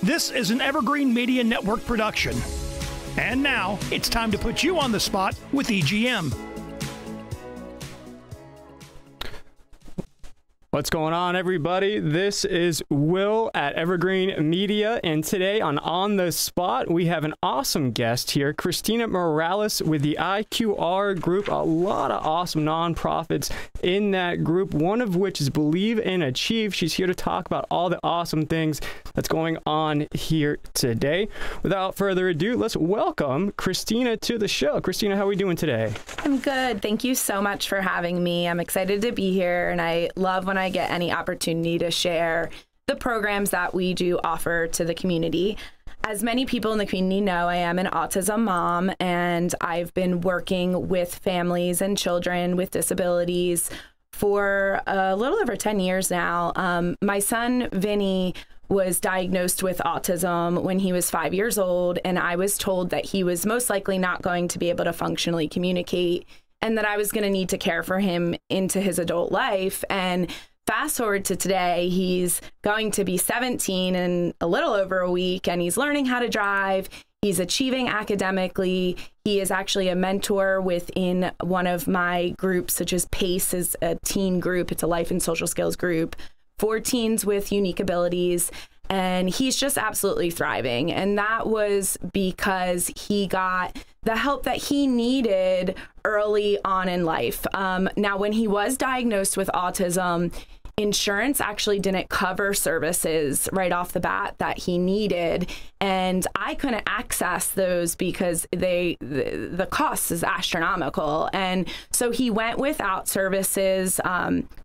This is an Evergreen Media Network production. And now, it's time to put you on the spot with EGM. What's going on, everybody? This is Will at Evergreen Media, and today on the Spot, we have an awesome guest here, Christina Morales with the IQR group. A lot of awesome nonprofits in that group, one of which is Believe and Achieve. She's here to talk about all the awesome things that's going on here today. Without further ado, let's welcome Christina to the show. Christina, how are we doing today? I'm good. Thank you so much for having me. I'm excited to be here, and I love when I get any opportunity to share the programs that we do offer to the community. As many people in the community know, I am an autism mom, and I've been working with families and children with disabilities for a little over 10 years now. My son, Vinny, was diagnosed with autism when he was 5 years old, and I was told that he was most likely not going to be able to functionally communicate and that I was going to need to care for him into his adult life. And fast forward to today, he's going to be 17 in a little over a week, and he's learning how to drive. He's achieving academically. He is actually a mentor within one of my groups, such as PACE is a teen group. It's a life and social skills group for teens with unique abilities. And he's just absolutely thriving. And that was because he got the help that he needed early on in life. Now, when he was diagnosed with autism, insurance actually didn't cover services right off the bat that he needed, and I couldn't access those because the cost is astronomical. And so he went without services,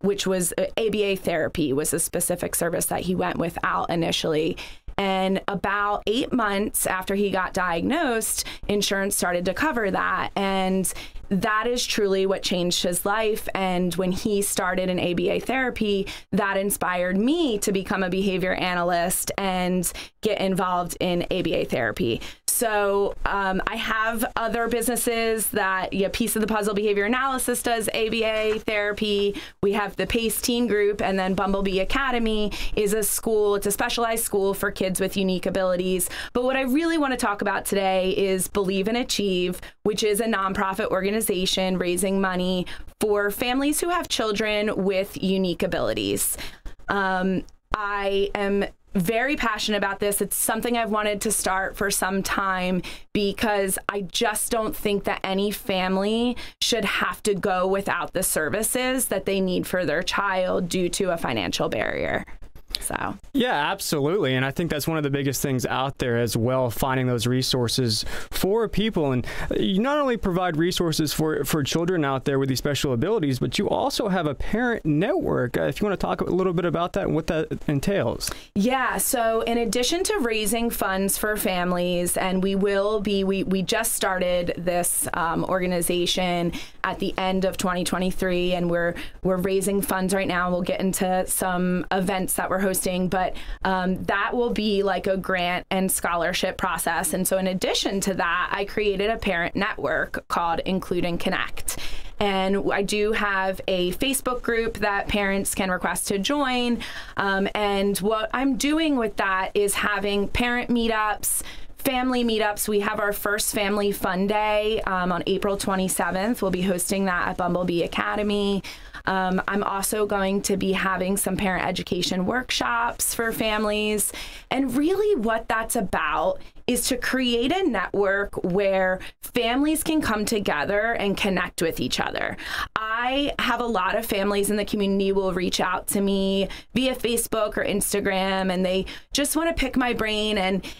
which was ABA therapy was a specific service that he went without initially. And about 8 months after he got diagnosed, insurance started to cover that. And that is truly what changed his life. And when he started in ABA therapy, that inspired me to become a behavior analyst and get involved in ABA therapy. So I have other businesses that Piece of the Puzzle Behavior Analysis does ABA therapy. We have the PACE Teen Group, and then Bumblebee Academy is a school. It's a specialized school for kids with unique abilities. But what I really want to talk about today is Believe and Achieve, which is a nonprofit organization raising money for families who have children with unique abilities. I am very passionate about this. It's something I've wanted to start for some time because I just don't think that any family should have to go without the services that they need for their child due to a financial barrier. So yeah, absolutely. And I think that's one of the biggest things out there as well, finding those resources for people. And you not only provide resources for children out there with these special abilities, but you also have a parent network. If you want to talk a little bit about that and what that entails. Yeah. So in addition to raising funds for families, and we just started this organization at the end of 2023, and we're raising funds right now. We'll get into some events that we're hosting, but that will be like a grant and scholarship process. And so in addition to that, I created a parent network called Include and Connect. And I do have a Facebook group that parents can request to join. And what I'm doing with that is having parent meetups, family meetups. We have our first Family Fun Day on April 27th. We'll be hosting that at Bumblebee Academy. I'm also going to be having some parent education workshops for families. And really what that's about is to create a network where families can come together and connect with each other. I have a lot of families in the community will reach out to me via Facebook or Instagram, and they just want to pick my brain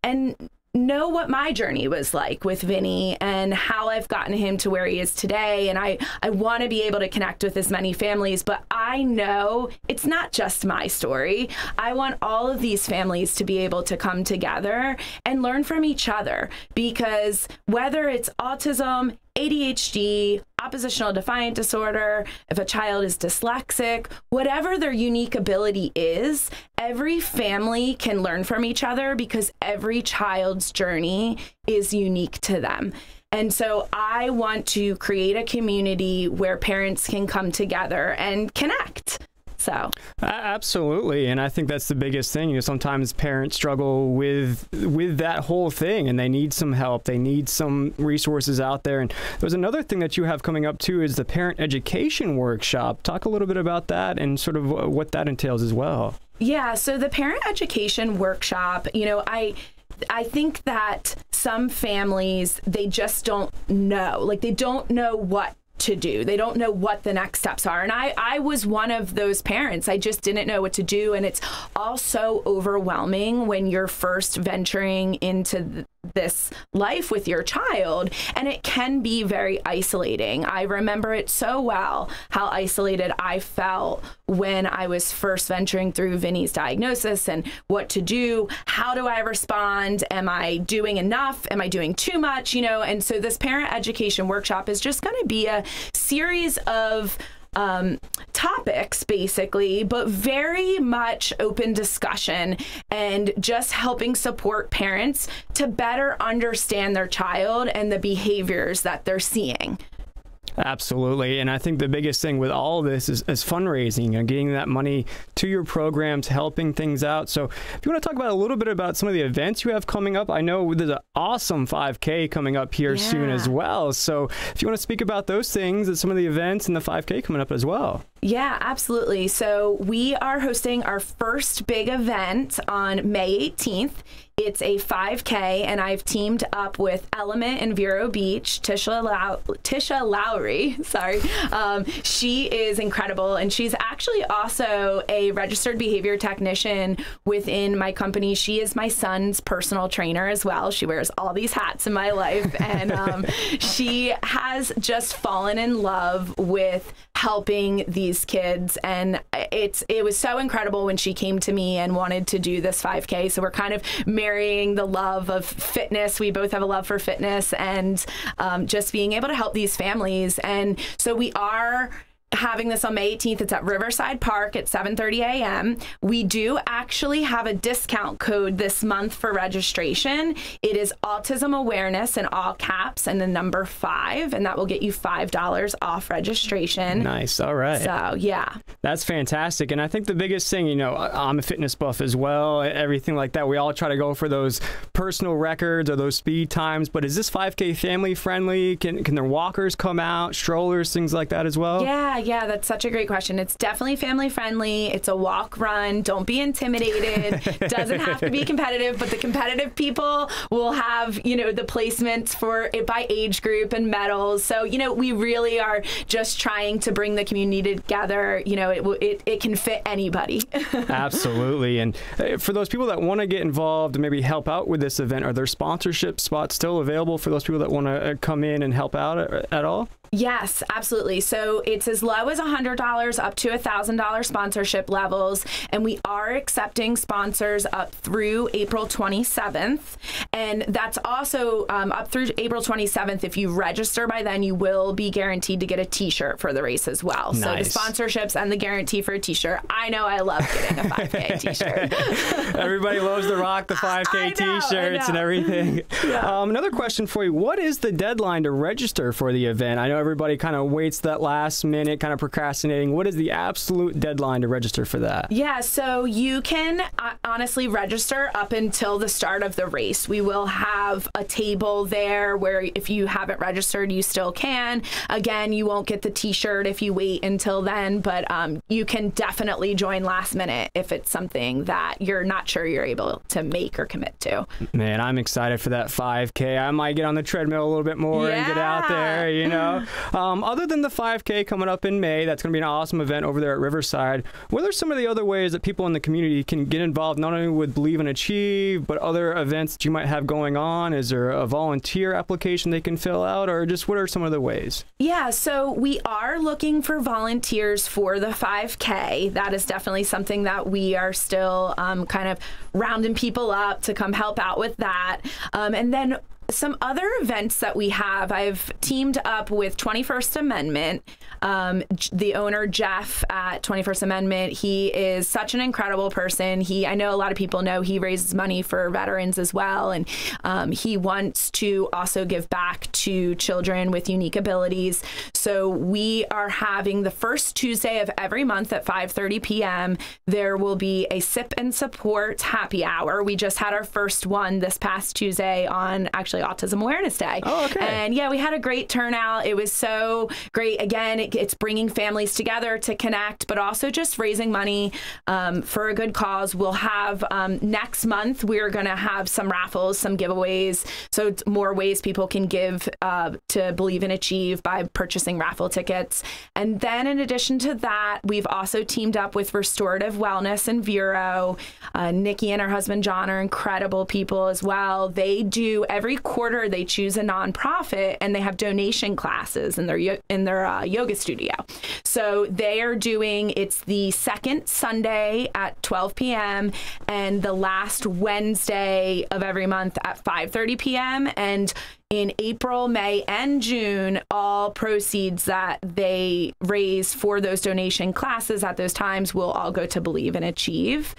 and know what my journey was like with Vinny and how I've gotten him to where he is today. And I want to be able to connect with as many families, but I know it's not just my story. I want all of these families to be able to come together and learn from each other, because whether it's autism, ADHD, oppositional defiant disorder, if a child is dyslexic, whatever their unique ability is, every family can learn from each other because every child's journey is unique to them. And so I want to create a community where parents can come together and connect. So absolutely, and I think that's the biggest thing. You know, sometimes parents struggle with that whole thing, and they need some help. They need some resources out there. And there's another thing that you have coming up too, is the parent education workshop. Talk a little bit about that and sort of what that entails as well. Yeah, so the parent education workshop, you know, I think that some families, they just don't know. Like, they don't know what to do. They don't know what the next steps are. And I was one of those parents. I just didn't know what to do. And it's all so overwhelming when you're first venturing into this life with your child, and it can be very isolating. I remember it so well, how isolated I felt when I was first venturing through Vinny's diagnosis and what to do. How do I respond? Am I doing enough? Am I doing too much? You know, and so this parent education workshop is just going to be a series of topics, basically, but very much open discussion and just helping support parents to better understand their child and the behaviors that they're seeing. Absolutely. And I think the biggest thing with all of this is fundraising and getting that money to your programs, helping things out. So if you want to talk about a little bit about some of the events you have coming up, I know there's an awesome 5K coming up here soon as well. So if you want to speak about those things and some of the events and the 5K coming up as well. Yeah, absolutely. So we are hosting our first big event on May 18th. It's a 5K, and I've teamed up with Element in Vero Beach, Tisha Lowry. Sorry. She is incredible, and she's actually also a registered behavior technician within my company. She is my son's personal trainer as well. She wears all these hats in my life, and she has just fallen in love with helping these kids, and it was so incredible when she came to me and wanted to do this 5K. So we're kind of marrying the love of fitness. We both have a love for fitness, and just being able to help these families. And so we are having this on May 18th. It's at Riverside Park at 7:30 a.m. We do actually have a discount code this month for registration. It is autism awareness in all caps and the number 5, and that will get you $5 off registration. Nice. All right. So yeah, that's fantastic. And I think the biggest thing, you know, I'm a fitness buff as well, everything like that. We all try to go for those personal records or those speed times, but is this 5K family friendly? Can their walkers come out, strollers, things like that as well? Yeah, that's such a great question. It's definitely family friendly. It's a walk run. Don't be intimidated. Doesn't have to be competitive, but the competitive people will have, you know, the placements for it by age group and medals. So, you know, we really are just trying to bring the community together. You know, it can fit anybody. Absolutely. And for those people that want to get involved and maybe help out with this event, are there sponsorship spots still available for those people that want to come in and help out at all? Yes, absolutely. So it's as low as $100 up to $1,000 sponsorship levels. And we are accepting sponsors up through April 27th. And that's also up through April 27th. If you register by then, you will be guaranteed to get a t-shirt for the race as well. Nice. So the sponsorships and the guarantee for a t-shirt. I know I love getting a 5K t-shirt. Everybody loves to rock the 5K t-shirts and everything. Yeah. Another question for you. What is the deadline to register for the event? I know everybody kind of waits that last minute, kind of procrastinating. What is the absolute deadline to register for that? Yeah, so you can honestly register up until the start of the race. We will have a table there where if you haven't registered, you still can. Again, you won't get the t-shirt if you wait until then, but you can definitely join last minute if it's something that you're not sure you're able to make or commit to. Man, I'm excited for that 5K. I might get on the treadmill a little bit more and get out there, you know. Other than the 5K coming up in May, that's going to be an awesome event over there at Riverside. What are some of the other ways that people in the community can get involved, not only with Believe and Achieve, but other events that you might have going on? Is there a volunteer application they can fill out, or just what are some of the ways? Yeah, so we are looking for volunteers for the 5K. That is definitely something that we are still kind of rounding people up to come help out with that. And then some other events that we have, I've teamed up with 21st Amendment. The owner, Jeff, at 21st Amendment, he is such an incredible person. I know a lot of people know he raises money for veterans as well. And he wants to also give back to children with unique abilities. So we are having the first Tuesday of every month at 5:30 p.m. There will be a sip and support happy hour. We just had our first one this past Tuesday on actually Autism Awareness Day. Oh, okay. And yeah, we had a great turnout. It was so great. Again, it's bringing families together to connect, but also just raising money for a good cause. We'll have next month, we're going to have some raffles, some giveaways. So it's more ways people can give to Believe and Achieve by purchasing raffle tickets. And then in addition to that, we've also teamed up with Restorative Wellness and Vero. Nikki and her husband, John, are incredible people as well. They do every quarter, they choose a nonprofit and they have donation classes in their yoga studio. So they are doing, it's the second Sunday at 12 p.m. and the last Wednesday of every month at 5:30 p.m. And in April, May, and June, all proceeds that they raise for those donation classes at those times will all go to Believe and Achieve.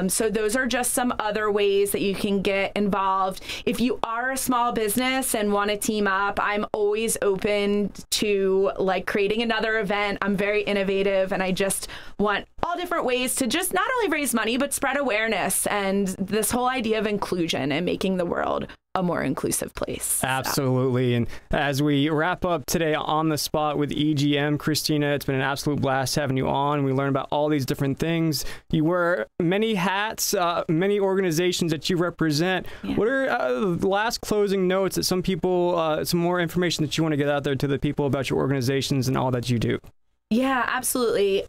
So those are just some other ways that you can get involved. If you are a small business and want to team up, I'm always open to creating another event. I'm very innovative and I just want all different ways to just not only raise money, but spread awareness and this whole idea of inclusion and making the world a more inclusive place. Absolutely. And as we wrap up today on the spot with EGM, Christina, it's been an absolute blast having you on. We learned about all these different things. You wear many hats, many organizations that you represent. Yeah. What are the last closing notes that some people, some more information that you want to get out there to the people about your organizations and all that you do? Yeah, absolutely.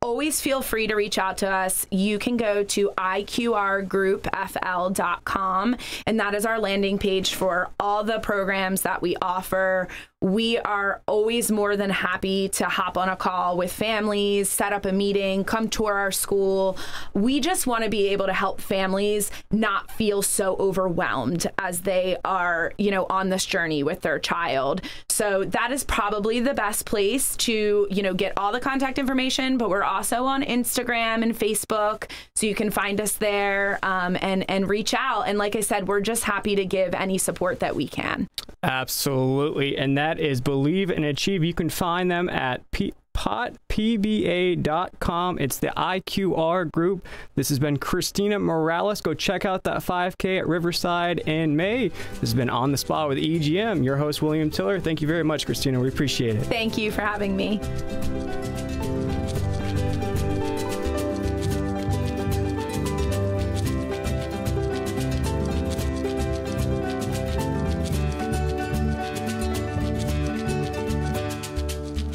Always feel free to reach out to us. You can go to iqrgroupfl.com, and that is our landing page for all the programs that we offer. We are always more than happy to hop on a call with families, set up a meeting, come tour our school. We just want to be able to help families not feel so overwhelmed as they are, on this journey with their child. So that is probably the best place to, get all the contact information, but we're also on Instagram and Facebook, so you can find us there and reach out. And like I said, we're just happy to give any support that we can. Absolutely. And that is Believe and Achieve. You can find them at potpba.com. It's the IQR group. This has been Christina Morales. Go check out that 5K at Riverside in May. This has been On the Spot with EGM. Your host, William Tiller. Thank you very much, Christina. We appreciate it. Thank you for having me.